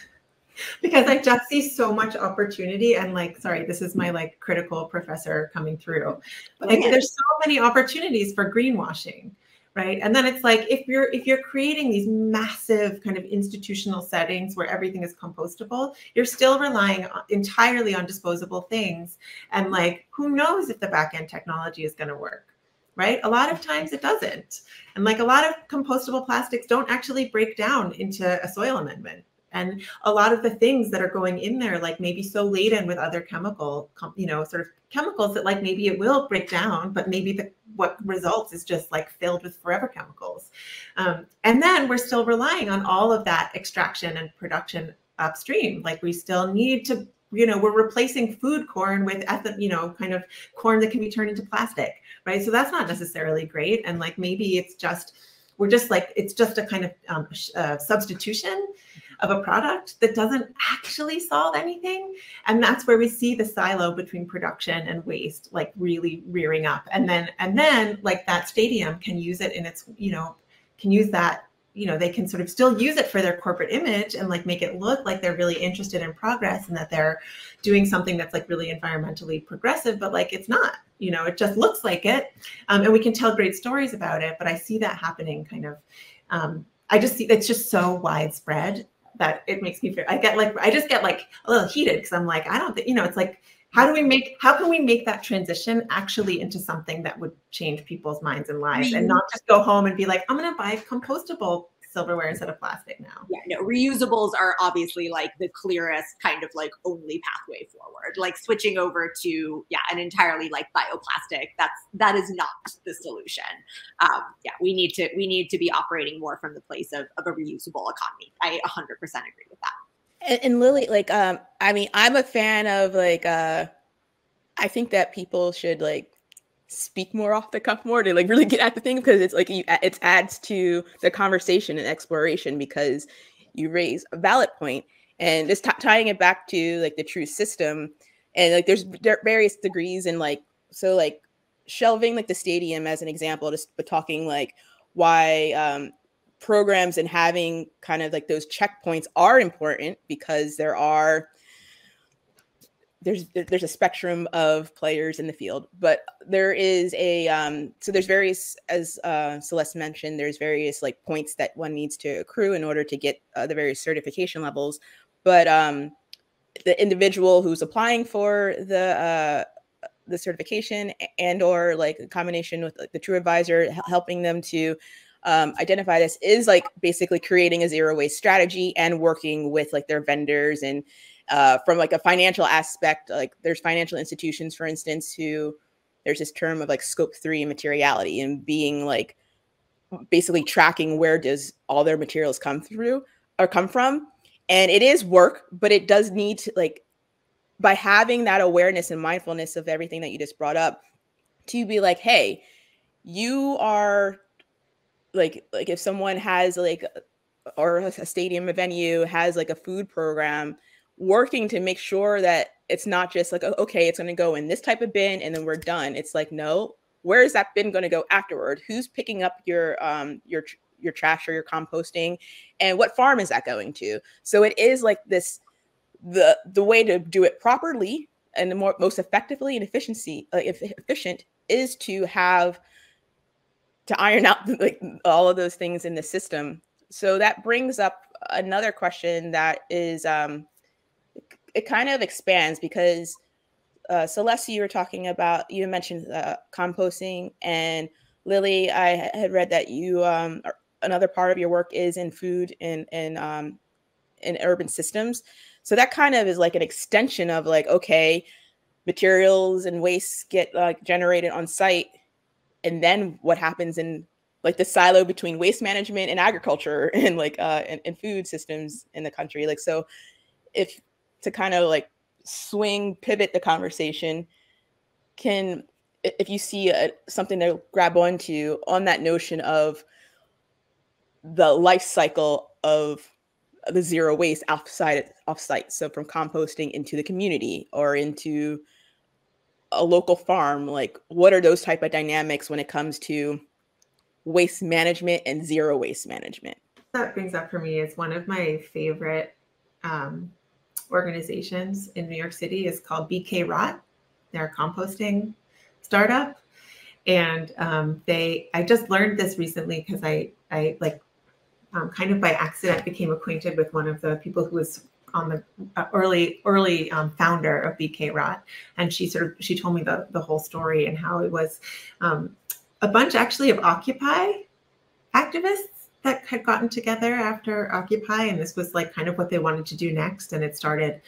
because I just see so much opportunity, and like, sorry, this is my like critical professor coming through. But like, there's so many opportunities for greenwashing, right? And then it's like, if you're creating these massive kind of institutional settings where everything is compostable, you're still relying entirely on disposable things. And like, who knows if the back end technology is going to work, right? A lot of times it doesn't. And like a lot of compostable plastics don't actually break down into a soil amendment. And a lot of the things that are going in there, like maybe so laden with other chemical, you know, sort of chemicals that like maybe it will break down, but maybe what results is just like filled with forever chemicals. And then we're still relying on all of that extraction and production upstream. Like we still need to, you know, we're replacing food corn with, you know, kind of corn that can be turned into plastic, right? So that's not necessarily great. And like maybe it's just, we're just like, it's just a kind of substitution of a product that doesn't actually solve anything. And that's where we see the silo between production and waste like really rearing up. And then like that stadium can use it in its, you know, can use that, you know, they can sort of still use it for their corporate image and like make it look like they're really interested in progress and that they're doing something that's like really environmentally progressive, but like it's not, you know, it just looks like it. And we can tell great stories about it, but I see that happening kind of, I just see it's just so widespread that it makes me feel, I just get like a little heated because I'm like, I don't think, you know, it's like, how can we make that transition actually into something that would change people's minds and lives and not just go home and be like, I'm going to buy compostable silverware instead of plastic now. Yeah, no, reusables are obviously like the clearest kind of like only pathway forward. Like switching over to, an entirely like bioplastic, that is not the solution. We need to be operating more from the place of a reusable economy. I 100% agree with that. And Lily, like, I mean, I'm a fan of like, I think that people should like speak more off the cuff more to like really get at the thing, because it's like it adds to the conversation and exploration, because you raise a valid point, and just tying it back to like the true system, and like there's various degrees, and like so like shelving like the stadium as an example, just talking like why programs and having kind of like those checkpoints are important, because there's a spectrum of players in the field, but there is a so there's various, as Celeste mentioned, there's various like points that one needs to accrue in order to get the various certification levels. But the individual who's applying for the certification and or like a combination with like, the true advisor helping them to identify this is like basically creating a zero waste strategy and working with like their vendors. And from like a financial aspect, like there's financial institutions, for instance, who there's this term of like scope 3 materiality, and being like basically tracking where does all their materials come from. And it is work, but it does need to, like, by having that awareness and mindfulness of everything that you just brought up, to be like, hey, you are like if someone has like, or a stadium, a venue has like a food program, working to make sure that it's not just like, okay, it's going to go in this type of bin and then we're done. It's like, no, where is that bin going to go afterward? Who's picking up your trash or your composting, and what farm is that going to? So it is like this, the way to do it properly and the most effectively and efficient is to iron out like all of those things in the system. So that brings up another question that is, it kind of expands, because Celeste, you were talking about, you mentioned composting, and Lily, I had read that you another part of your work is in food and in urban systems. So that kind of is like an extension of like, okay, materials and waste get like generated on site, and then what happens in like the silo between waste management and agriculture and like and food systems in the country. Like, so if to kind of like pivot the conversation, if you see something to grab onto on that notion of the life cycle of the zero waste offsite. So from composting into the community or into a local farm, like what are those type of dynamics when it comes to waste management and zero waste management? That brings up for me is one of my favorite organizations in New York City is called BK Rot. They're a composting startup. And I just learned this recently because I kind of by accident became acquainted with one of the people who was on the early founder of BK Rot. And she told me the whole story and how it was a bunch actually of Occupy activists that had gotten together after Occupy, and this was like kind of what they wanted to do next. And it started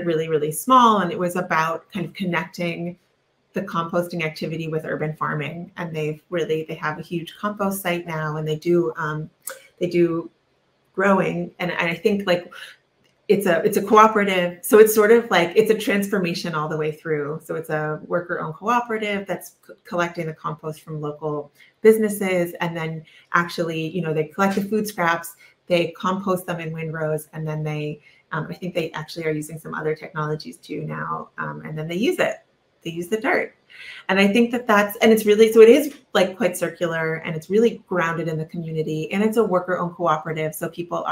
really, really small, and it was about kind of connecting the composting activity with urban farming. And they have a huge compost site now, and they do growing. And I think like it's a cooperative. So it's sort of like, it's a transformation all the way through. So it's a worker-owned cooperative that's collecting the compost from local businesses. And then actually, they collect the food scraps, they compost them in windrows, and then I think they actually are using some other technologies too now. And then they use it. They use the dirt. And I think and it's really, so it is like quite circular, and it's really grounded in the community, and it's a worker-owned cooperative. So people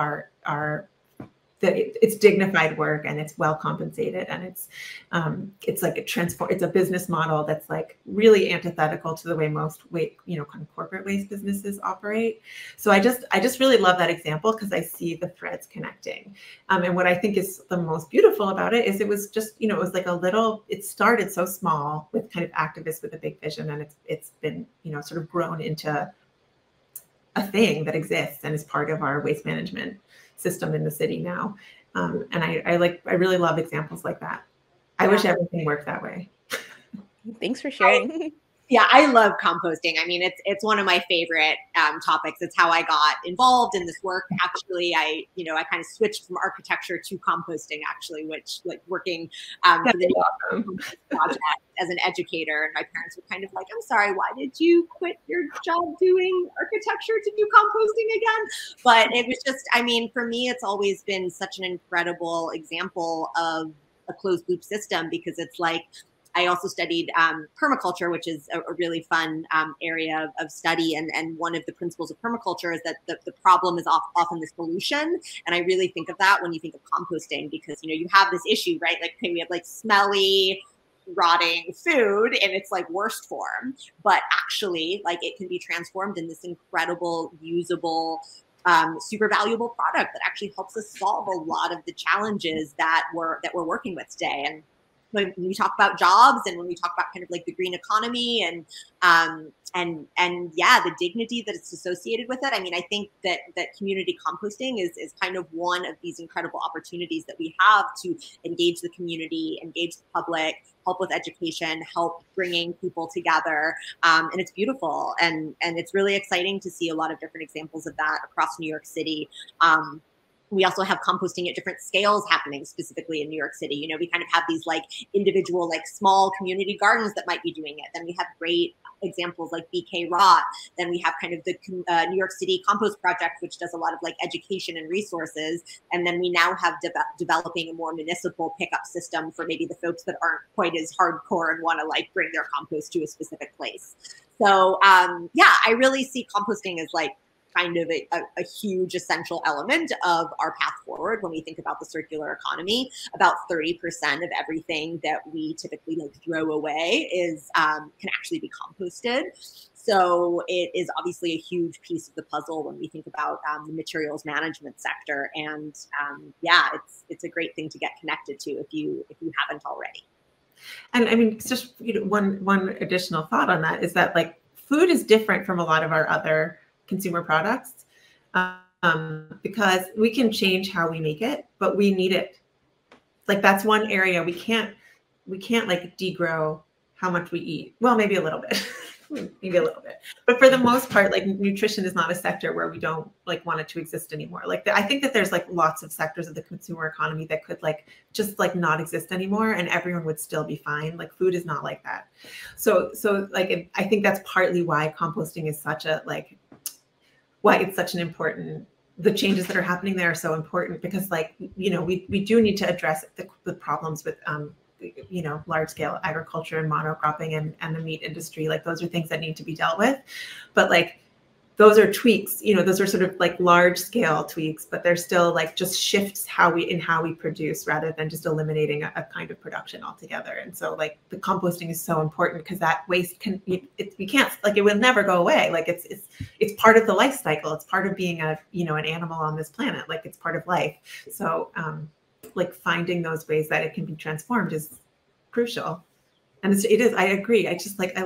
it's dignified work, and it's well compensated, and it's like it's a business model that's like really antithetical to the way most kind of corporate waste businesses operate. So I just really love that example because I see the threads connecting. And what I think is the most beautiful about it is it was just, it was like it started so small with kind of activists with a big vision, and it's been, sort of grown into a thing that exists and is part of our waste management system in the city now. And I really love examples like that. I wish everything worked that way. Thanks for sharing. Yeah, I love composting. I mean, it's one of my favorite topics. It's how I got involved in this work. Actually, I kind of switched from architecture to composting, actually, which like working for the project as an educator. And my parents were kind of like, I'm sorry, why did you quit your job doing architecture to do composting again? But it was just, I mean, for me, it's always been such an incredible example of a closed loop system, because it's like, I also studied permaculture, which is a really fun area of study. And one of the principles of permaculture is that the problem is often the solution. And I really think of that when you think of composting, because, you have this issue, right? Like, we have like smelly, rotting food in its like worst form, but actually like it can be transformed in this incredible, usable, super valuable product that actually helps us solve a lot of the challenges that we're working with today. And when we talk about jobs and when we talk about kind of like the green economy and yeah, the dignity that it's associated with it. I mean, I think that community composting is kind of one of these incredible opportunities that we have to engage the community, engage the public, help with education, help bringing people together. And it's beautiful. And it's really exciting to see a lot of different examples of that across New York City. We also have composting at different scales happening specifically in New York City. You know, we kind of have these like individual, like small community gardens that might be doing it. Then we have great examples like BK Raw. Then we have kind of the New York City Compost Project, which does a lot of like education and resources. And then we now have developing a more municipal pickup system for maybe the folks that aren't quite as hardcore and want to like bring their compost to a specific place. So yeah, I really see composting as like kind of a huge essential element of our path forward when we think about the circular economy. About 30% of everything that we typically like throw away is can actually be composted. So it is obviously a huge piece of the puzzle when we think about the materials management sector. And yeah, it's a great thing to get connected to if you haven't already. And I mean, it's just, you know, one additional thought on that is that like food is different from a lot of our other consumer products because we can change how we make it, but we need it. Like that's one area we can't like degrow how much we eat. Well, maybe a little bit, maybe a little bit, but for the most part, like nutrition is not a sector where we don't like want it to exist anymore. Like I think that there's like lots of sectors of the consumer economy that could like just like not exist anymore and everyone would still be fine. Like food is not like that. So like I think that's partly why composting is such a like why it's such an important, the changes that are happening there are so important because like, you know, we do need to address the problems with, you know, large scale agriculture and monocropping and the meat industry. Like those are things that need to be dealt with, but like, those are tweaks, you know, those are sort of like large scale tweaks, but they're still like just shifts how we produce rather than just eliminating a kind of production altogether. And so like the composting is so important because that waste we can't, like it will never go away. Like it's part of the life cycle. It's part of being an animal on this planet. Like it's part of life. So like finding those ways that it can be transformed is crucial. And it is, I agree. I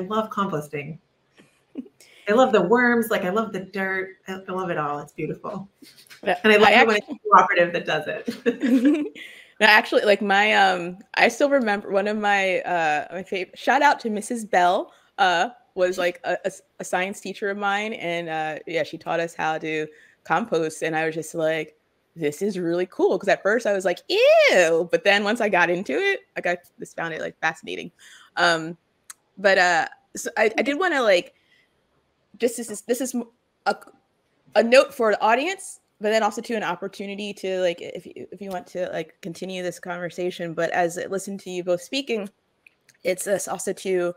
love composting. I love the worms, like I love the dirt. I love it all. It's beautiful. And I love it when it's a cooperative that does it. No, actually, like my I still remember one of my my favorite, shout out to Mrs. Bell, was like a science teacher of mine, and yeah, she taught us how to compost, and I was just like, this is really cool, because at first I was like, ew, but then once I got into it, I just found it like fascinating. But so I did want to like, this is a note for the audience, but then also to an opportunity to like, if you want to like continue this conversation. But as I listen to you both speaking, it's also to,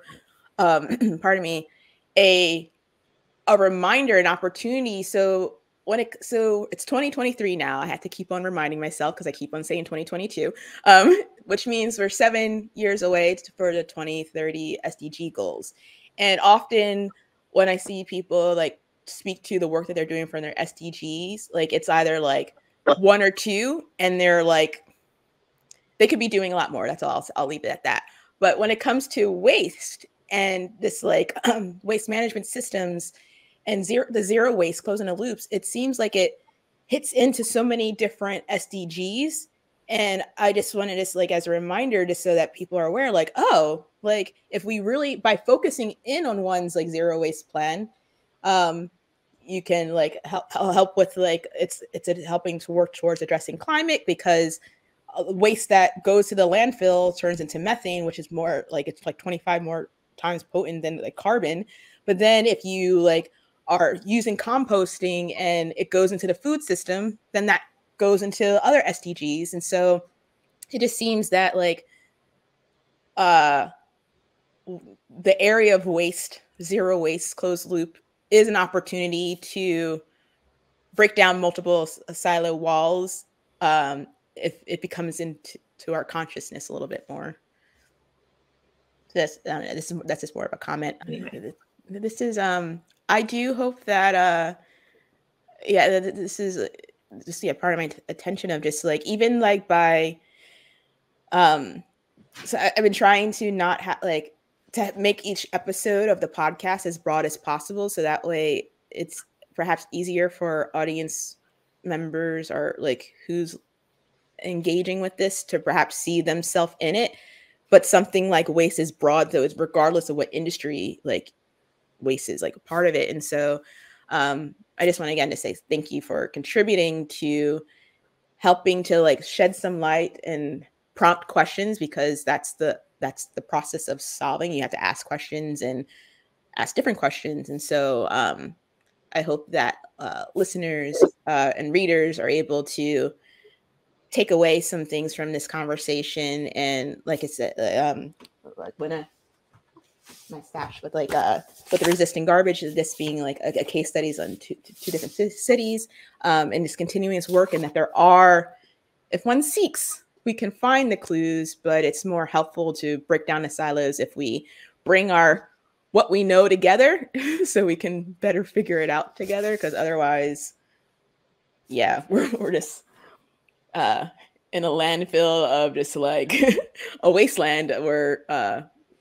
pardon me, a reminder, an opportunity. So it's 2023 now. I have to keep on reminding myself because I keep on saying 2022, which means we're 7 years away for the 2030 SDG goals. And often when I see people like speak to the work that they're doing for their SDGs, like it's either like 1 or 2, and they're like, they could be doing a lot more. That's all. I'll leave it at that. But when it comes to waste and this like waste management systems and the zero waste, closing the loops, it seems like it hits into so many different SDGs. And I just wanted to, like, as a reminder, just so that people are aware, like, oh, like if we really, by focusing in on one's like zero waste plan, you can like help with like, it's helping to work towards addressing climate, because waste that goes to the landfill turns into methane, which is more like, it's like 25 more times potent than like carbon. But then if you like are using composting and it goes into the food system, then that goes into other SDGs. And so it just seems that like the area of waste, zero waste, closed loop, is an opportunity to break down multiple silo walls if it becomes into our consciousness a little bit more. So that's just more of a comment. Anyway, this is I do hope that yeah, this is just part of my attention of just like, even like by So I've been trying to not have like to make each episode of the podcast as broad as possible, so that way it's perhaps easier for audience members or like who's engaging with this to perhaps see themselves in it. But something like waste is broad, so it's regardless of what industry, like waste is like a part of it. And so I just want again to say thank you for contributing to helping to like shed some light and prompt questions, because that's the process of solving. You have to ask questions and ask different questions. And so I hope that listeners and readers are able to take away some things from this conversation. And like I said, like when my stash with like with the resisting garbage, this being like a case studies on two different cities, and just continuing this work, and that there are, if one seeks, we can find the clues, but it's more helpful to break down the silos if we bring our what we know together so we can better figure it out together, because otherwise, yeah, we're just in a landfill of just like a wasteland or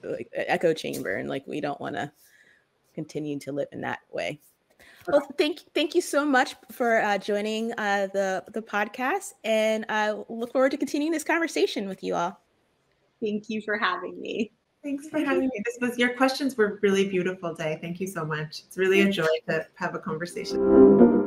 like an echo chamber, and like we don't want to continue to live in that way. Well, thank you so much for joining the podcast, and I look forward to continuing this conversation with you all. Thank you for having me. Thanks for having me. Your questions were really beautiful, Day. Thank you so much. It's really a joy to have a conversation.